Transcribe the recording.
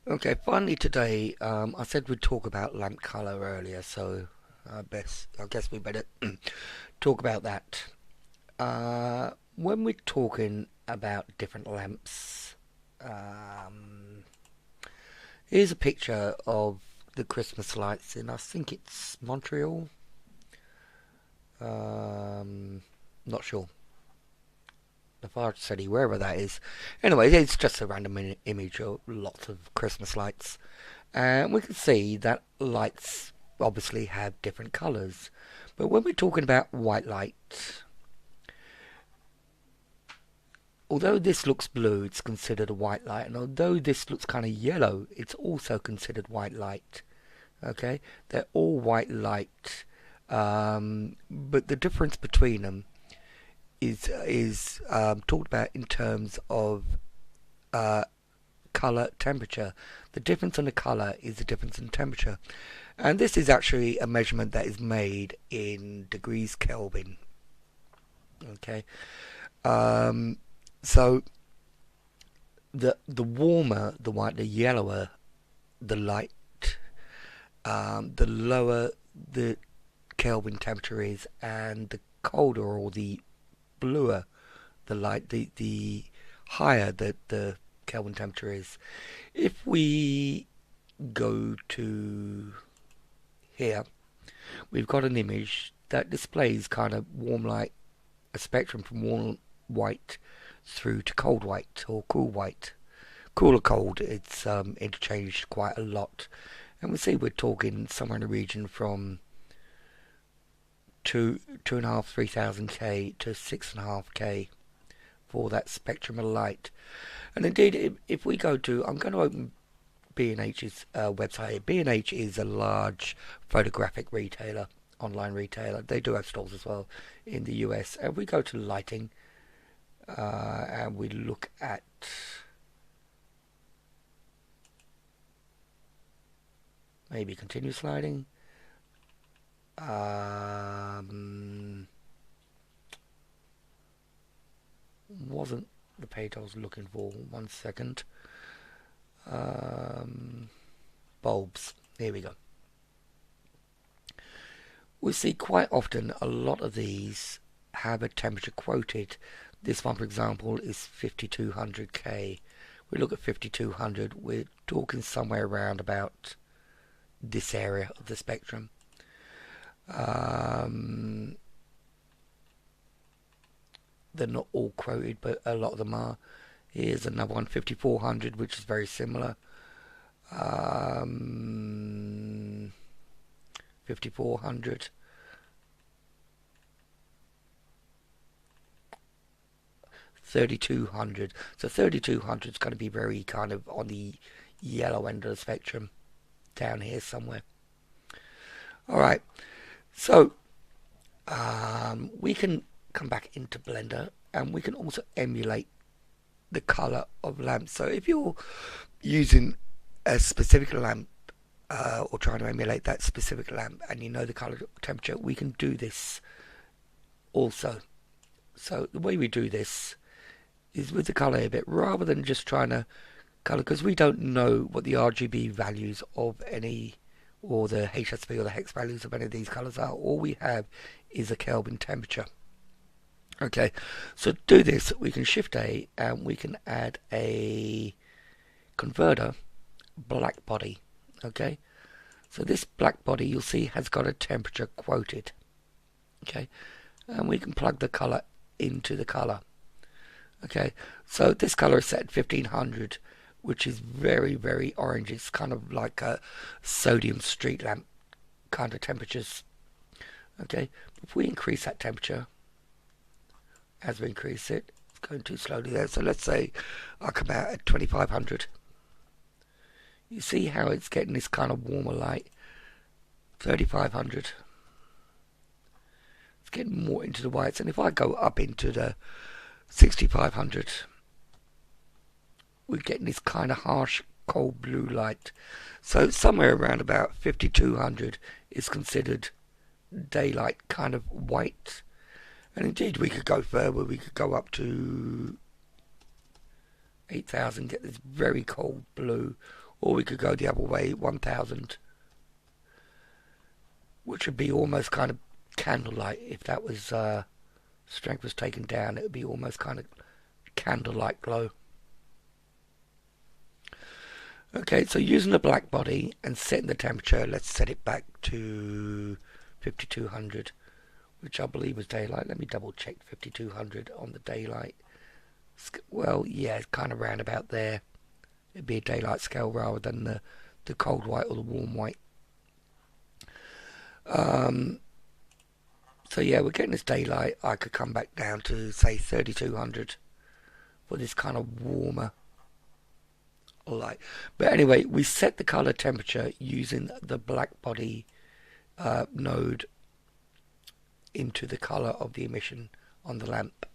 Okay, finally today, I said we'd talk about lamp color earlier, so I guess we better talk about that. When we're talking about different lamps, um, here's a picture of the Christmas lights in, I think it's Montreal. Um, Not sure. The far city, wherever that is. Anyway, it's just a random image of lots of Christmas lights. And we can see that lights obviously have different colours. But when we're talking about white light, although this looks blue, it's considered a white light. And although this looks kind of yellow, it's also considered white light. Okay? They're all white light. But the difference between them is talked about in terms of uh, color temperature. The difference in the color is the difference in temperature. And this is actually a measurement that is made in degrees Kelvin. Okay. Um, so the warmer the white, the yellower the light, the lower the Kelvin temperature is, and the colder or the bluer the light, the higher the Kelvin temperature is. If we go to here, we've got an image that displays kind of warm light, a spectrum from warm white through to cold white or cool white. Cool or cold, it's interchanged quite a lot. And we see we're talking somewhere in the region from 2.5, 3,000 K to 6.5 K for that spectrum of light. And indeed, if we go to, I'm going to open B&H's website. B&H is a large photographic retailer, online retailer. They do have stores as well in the US. And we go to lighting, and we look at maybe continue sliding. Wasn't the page I was looking for. 1 second. Um, Bulbs. Here we go. We see quite often a lot of these have a temperature quoted. This one, for example, is 5200 K. We look at 5200, we're talking somewhere around about this area of the spectrum. Um, they're not all quoted, but a lot of them are. Here's another one, 5400, which is very similar. 5400. 3200. So 3200 is going to be very kind of on the yellow end of the spectrum, down here somewhere. All right. So we can come back into Blender and we can also emulate the color of lamps. So if you're using a specific lamp or trying to emulate that specific lamp and you know the color temperature, we can do this also. So the way we do this is with the color a bit, rather than just trying to color, because we don't know what the RGB values of any, or the HSV or the hex values of any of these colors are. All we have is a Kelvin temperature. Okay, so to do this, we can Shift A and we can add a converter black body. Okay, so this black body you'll see has got a temperature quoted. Okay, and we can plug the color into the color. Okay, so this color is set at 1500, which is very, very orange. It's kind of like a sodium street lamp kind of temperatures. Okay, if we increase that temperature, as we increase it, it's going too slowly there. So let's say I come out at 2500. You see how it's getting this kind of warmer light. 3500. It's getting more into the whites. And if I go up into the 6500, we're getting this kind of harsh cold blue light. So somewhere around about 5200 is considered daylight kind of white. And indeed we could go further, we could go up to 8000, get this very cold blue, or we could go the other way, 1000, which would be almost kind of candlelight. If that was strength was taken down, it would be almost kind of candlelight glow. Okay, so using the black body and setting the temperature, let's set it back to 5200, which I believe was daylight. Let me double check 5200 on the daylight. Well, yeah, it's kind of round about there. It'd be a daylight scale rather than the cold white or the warm white. So yeah, we're getting this daylight. I could come back down to say 3200 for this kind of warmer light. But anyway, we set the color temperature using the black body node into the color of the emission on the lamp.